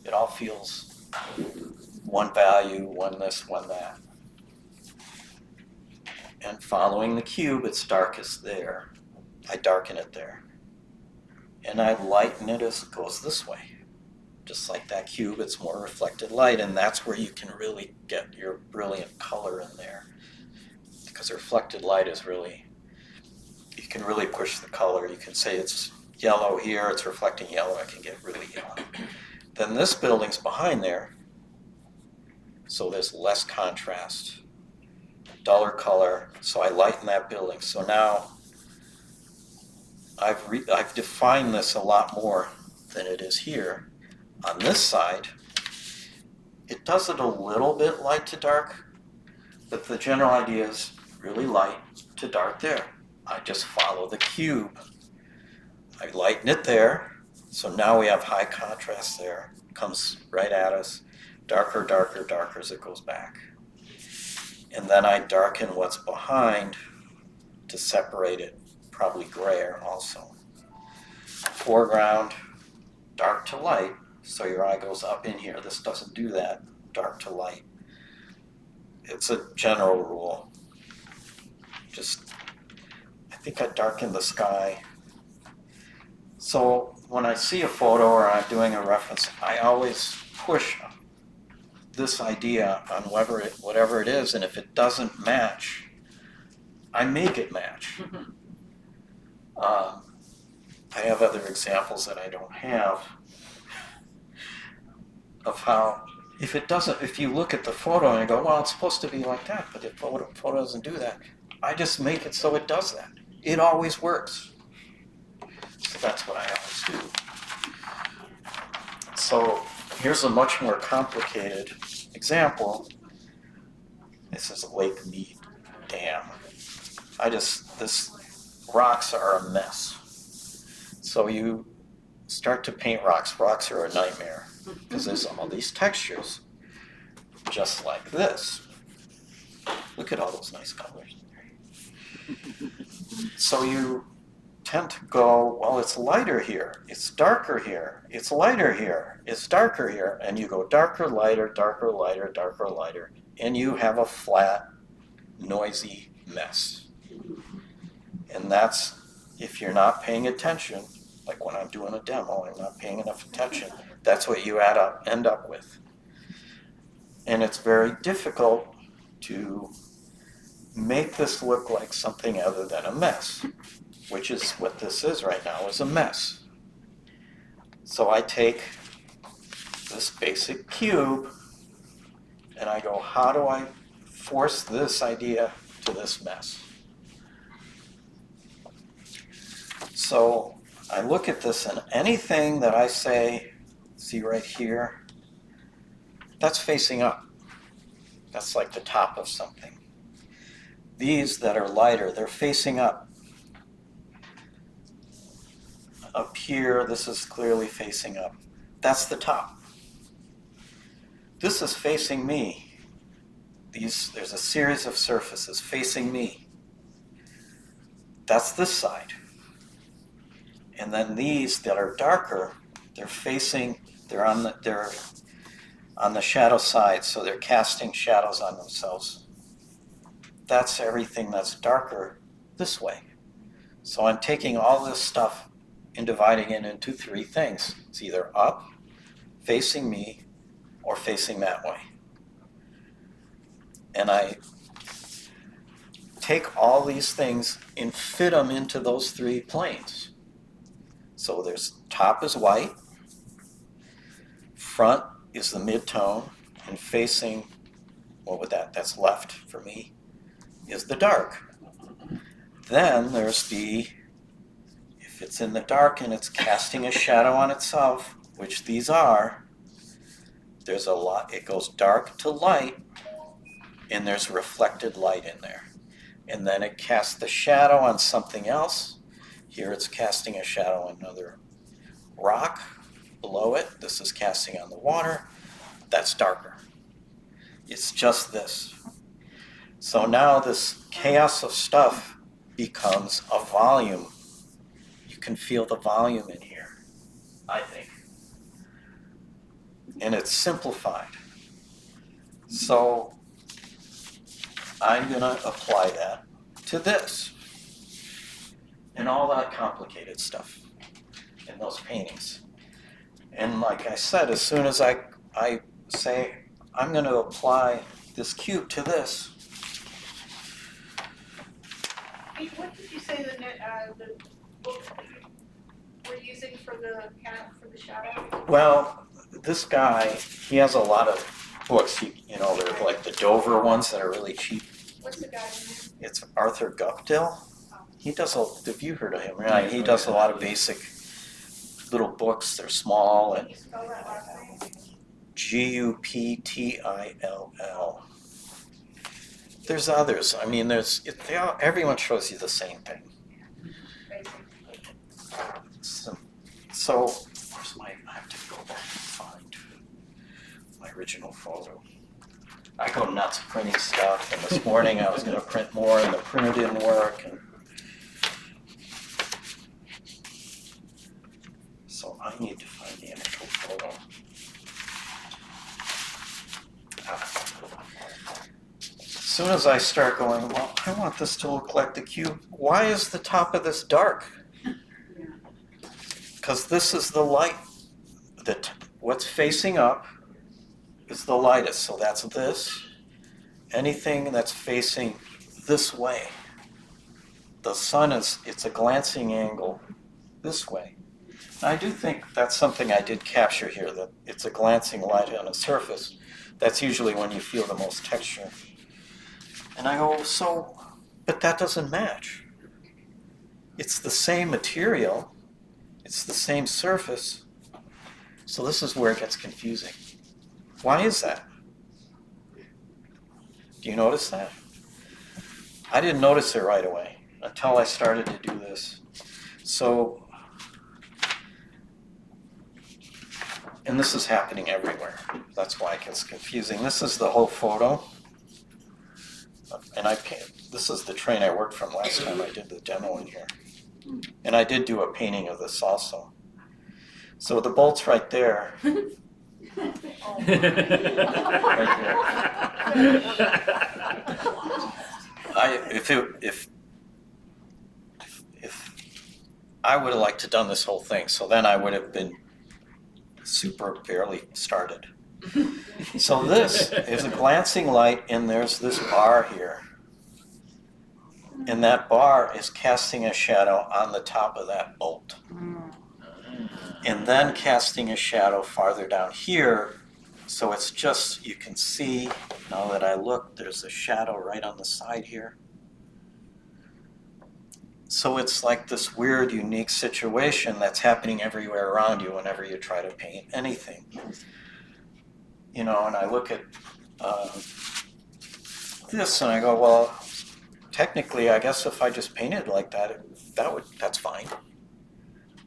It all feels one value, one this, one that. And following the cube, it's darkest there. I darken it there. And I lighten it as it goes this way. Just like that cube, it's more reflected light, and that's where you can really get your brilliant color in there. Because reflected light is really, you can really push the color. You can say it's yellow here, it's reflecting yellow, I can get really yellow. Then this building's behind there, so there's less contrast. Duller color, so I lighten that building. So now I've defined this a lot more than it is here. On this side, it does it a little bit light to dark, but the general idea is really light to dark there. I just follow the cube. I lighten it there, so now we have high contrast there. Comes right at us, darker, darker, darker as it goes back. And then I darken what's behind to separate it, probably grayer also. Foreground, dark to light, so your eye goes up in here. This doesn't do that, dark to light. It's a general rule. Just, I think I darken the sky. So when I see a photo or I'm doing a reference, I always push this idea on whatever it is, and if it doesn't match, I make it match. I have other examples that I don't have of how, if you look at the photo and you go, well, it's supposed to be like that, but the photo doesn't do that. I just make it so it does that. It always works. So that's what I always do. So here's a much more complicated example. This is a Lake Mead Dam. This rocks are a mess. So you start to paint rocks. Rocks are a nightmare because there's all these textures, just like this. Look at all those nice colors. So you tend to go, well, it's lighter here, it's darker here, it's lighter here, it's darker here, and you go darker, lighter, darker, lighter, darker, lighter, and you have a flat, noisy mess. And that's, if you're not paying attention, like when I'm doing a demo, I'm not paying enough attention, that's what you end up with. And it's very difficult to make this look like something other than a mess, which is what this is right now, is a mess. So I take this basic cube and I go, how do I force this idea to this mess? So I look at this, and anything that I say, see right here, that's facing up. That's like the top of something. These that are lighter, they're facing up. Up here, this is clearly facing up. That's the top. This is facing me. There's a series of surfaces facing me. That's this side. And then these that are darker, they're on the shadow side, so they're casting shadows on themselves. That's everything that's darker this way. So I'm taking all this stuff and dividing it into three things. It's either up, facing me or facing that way. And I take all these things and fit them into those three planes. So there's top is white, front is the mid-tone, and facing, what would that's left for me, is the dark. Then there's if it's in the dark and it's casting a shadow on itself, which these are, there's a lot, it goes dark to light, and there's reflected light in there. And then it casts the shadow on something else. Here it's casting a shadow on another rock below it. This is casting on the water. That's darker. It's just this. So now this chaos of stuff becomes a volume. You can feel the volume in here, I think. And it's simplified. So I'm going to apply that to this and all that complicated stuff in those paintings. And like I said, as soon as I say, I'm going to apply this cube to this. Hey, what did you say the book that you were using for the shadow? Well, this guy, he has a lot of books. They're like the Dover ones that are really cheap. What's the guy's name? It's Arthur Guptill. He does have you heard of him, right? He does a lot of basic little books. They're small Can and you spell that last name? Guptill. There's others. I mean, everyone shows you the same thing. So where's I have to go back and find my original photo. I go nuts printing stuff, and this morning I was going to print more, and the printer didn't work. And so I need to find the initial photo. As soon as I start going, well, I want this to look like the cube. Why is the top of this dark? Because this is the light. What's facing up is the lightest. So that's this. Anything that's facing this way. The sun it's a glancing angle this way. And I do think that's something I did capture here, that it's a glancing light on a surface. That's usually when you feel the most texture. And I go, but that doesn't match. It's the same material. It's the same surface. So this is where it gets confusing. Why is that? Do you notice that? I didn't notice it right away until I started to do this. So, and this is happening everywhere. That's why it gets confusing. This is the whole photo. And this is the train I worked from last time I did the demo in here. And I did do a painting of this also. So the bolt's right there. If I would have liked to done this whole thing, so then I would have been super barely started. So this is a glancing light, and there's this bar here. And that bar is casting a shadow on the top of that bolt. And then casting a shadow farther down here. So it's just, you can see, now that I look, there's a shadow right on the side here. So it's like this weird, unique situation that's happening everywhere around you whenever you try to paint anything. And I look at this and I go, well, technically, I guess if I just painted like that, that's fine.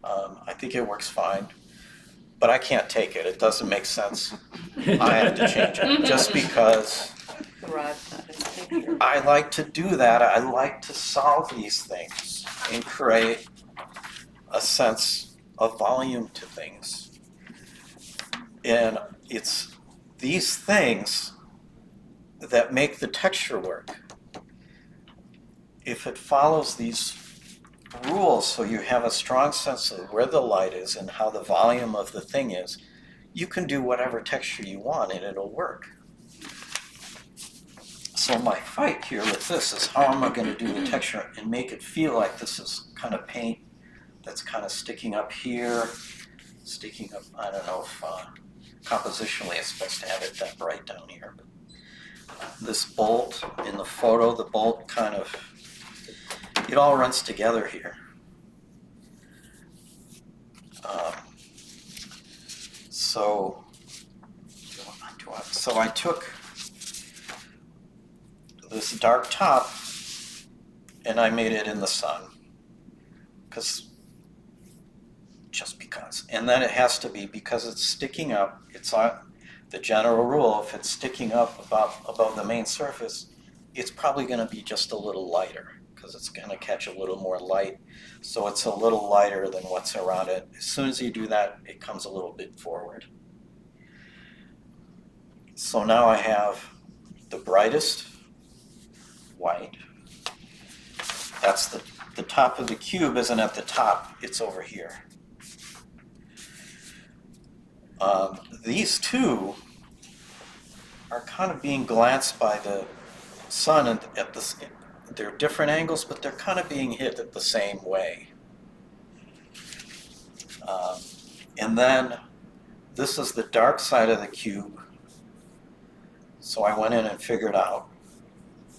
I think it works fine, but I can't take it. It doesn't make sense. I have to change it just because I like to do that. I like to solve these things and create a sense of volume to things. And it's these things that make the texture work. If it follows these rules, so you have a strong sense of where the light is and how the volume of the thing is, you can do whatever texture you want and it'll work. So my fight here with this is how am I going to do the texture and make it feel like this is kind of paint that's kind of sticking up here, sticking up, I don't know if compositionally it's supposed to have it that bright down here. But this bolt in the photo, the bolt kind of, it all runs together here. So I took this dark top and I made it in the sun, just because. And then it has to be, because it's sticking up, it's on the general rule, if it's sticking up above the main surface, it's probably going to be just a little lighter because it's going to catch a little more light. So it's a little lighter than what's around it. As soon as you do that, it comes a little bit forward. So now I have the brightest white. That's the top of the cube isn't at the top, it's over here. These two are kind of being glanced by the sun at the, they're different angles, but they're kind of being hit at the same way. And then this is the dark side of the cube. So I went in and figured out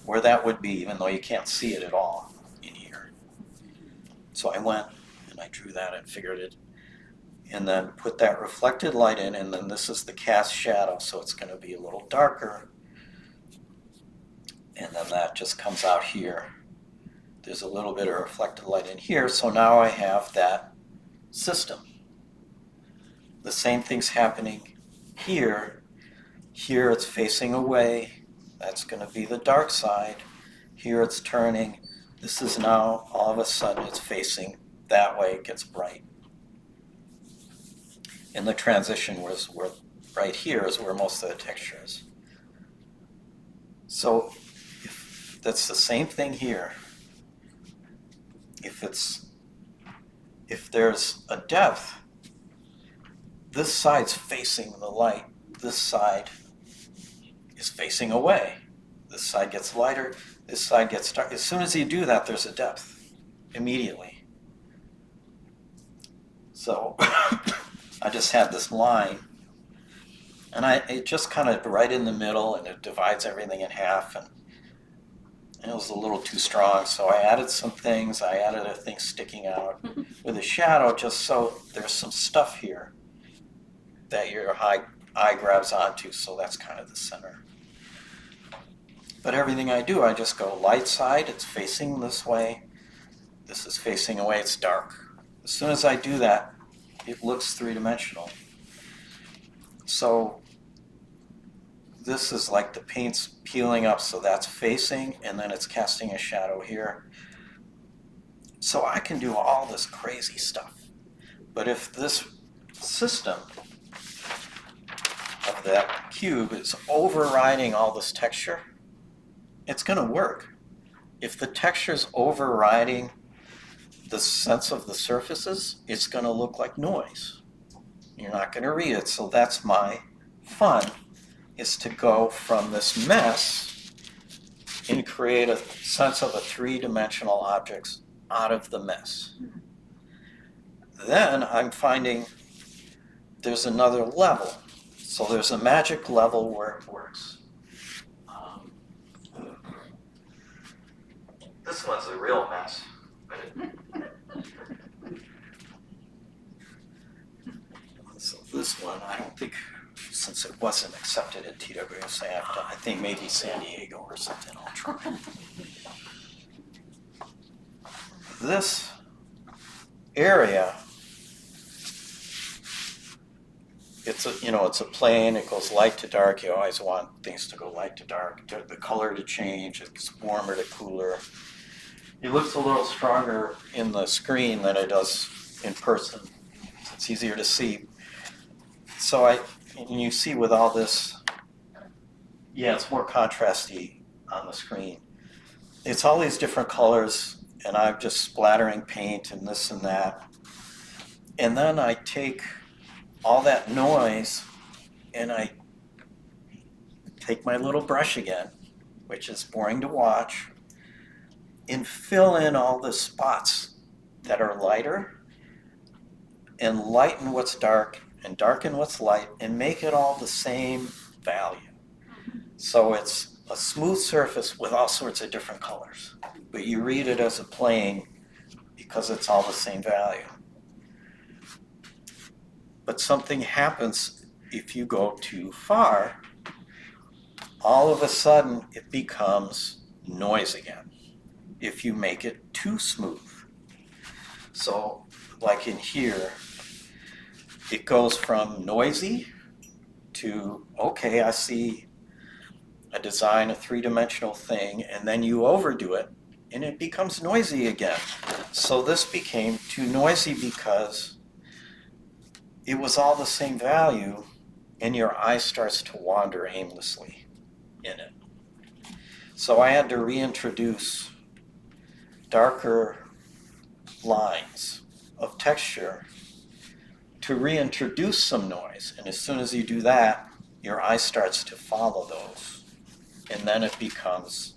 where that would be, even though you can't see it at all in here. So I went and I drew that and figured it, and then put that reflected light in, and then this is the cast shadow, so it's going to be a little darker. And then that just comes out here. There's a little bit of reflected light in here, so now I have that system. The same thing's happening here. Here it's facing away. That's going to be the dark side. Here it's turning. This is now, all of a sudden, it's facing that way. It gets bright. And the transition was where, right here is where most of the texture is. So that's the same thing here. If there's a depth, this side's facing the light. This side is facing away. This side gets lighter. This side gets dark. As soon as you do that, there's a depth immediately. So I just had this line, and it just kind of right in the middle, and it divides everything in half, and it was a little too strong, so I added some things. I added a thing sticking out with a shadow, just so there's some stuff here that your eye grabs onto, so that's kind of the center. But everything I do, I just go light side, it's facing this way. This is facing away, it's dark. As soon as I do that, it looks three-dimensional. So this is like the paint's peeling up, so that's facing, and then it's casting a shadow here. So I can do all this crazy stuff. But if this system of that cube is overriding all this texture, it's going to work. If the texture is overriding the sense of the surfaces, it's going to look like noise. You're not going to read it. So that's my fun, is to go from this mess and create a sense of a three-dimensional object out of the mess. Then I'm finding there's another level. So there's a magic level where it works. This one's a real mess. So this one, I don't think, since it wasn't accepted at TWS, I think maybe San Diego or something, I'll try. This area, it's a plane, it goes light to dark. You always want things to go light to dark, the color to change, it's warmer to cooler. It looks a little stronger in the screen than it does in person. It's easier to see. So and you see with all this, yeah, it's more contrasty on the screen. It's all these different colors, and I'm just splattering paint and this and that. And then I take all that noise, and I take my little brush again, which is boring to watch, and fill in all the spots that are lighter, and lighten what's dark, and darken what's light, and make it all the same value. So it's a smooth surface with all sorts of different colors, but you read it as a plane because it's all the same value. But something happens if you go too far. All of a sudden it becomes noise again if you make it too smooth. So like in here, it goes from noisy to, okay, I see a design, a three-dimensional thing, and then you overdo it and it becomes noisy again. So this became too noisy because it was all the same value and your eye starts to wander aimlessly in it. So I had to reintroduce darker lines of texture to reintroduce some noise. And as soon as you do that, your eye starts to follow those. And then it becomes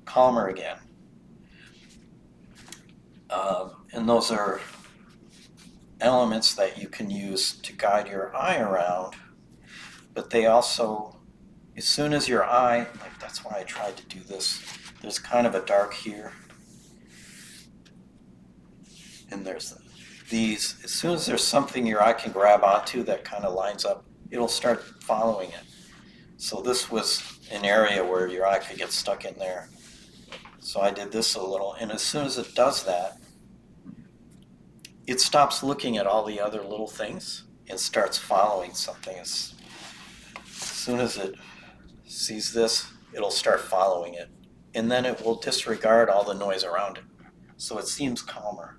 calmer again. And those are elements that you can use to guide your eye around, but they also, as soon as your eye, like that's why I tried to do this, there's kind of a dark here, and there's these, as soon as there's something your eye can grab onto that kind of lines up, it'll start following it. So this was an area where your eye could get stuck in there. So I did this a little, and as soon as it does that, it stops looking at all the other little things and starts following something. As soon as it sees this, it'll start following it. And then it will disregard all the noise around it. So it seems calmer.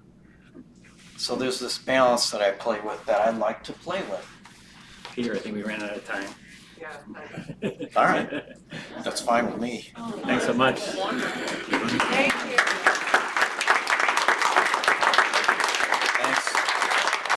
So there's this balance that I play with that I like to play with. Peter, I think we ran out of time. Yeah. All right, that's fine with me. Thanks so much. Thank you.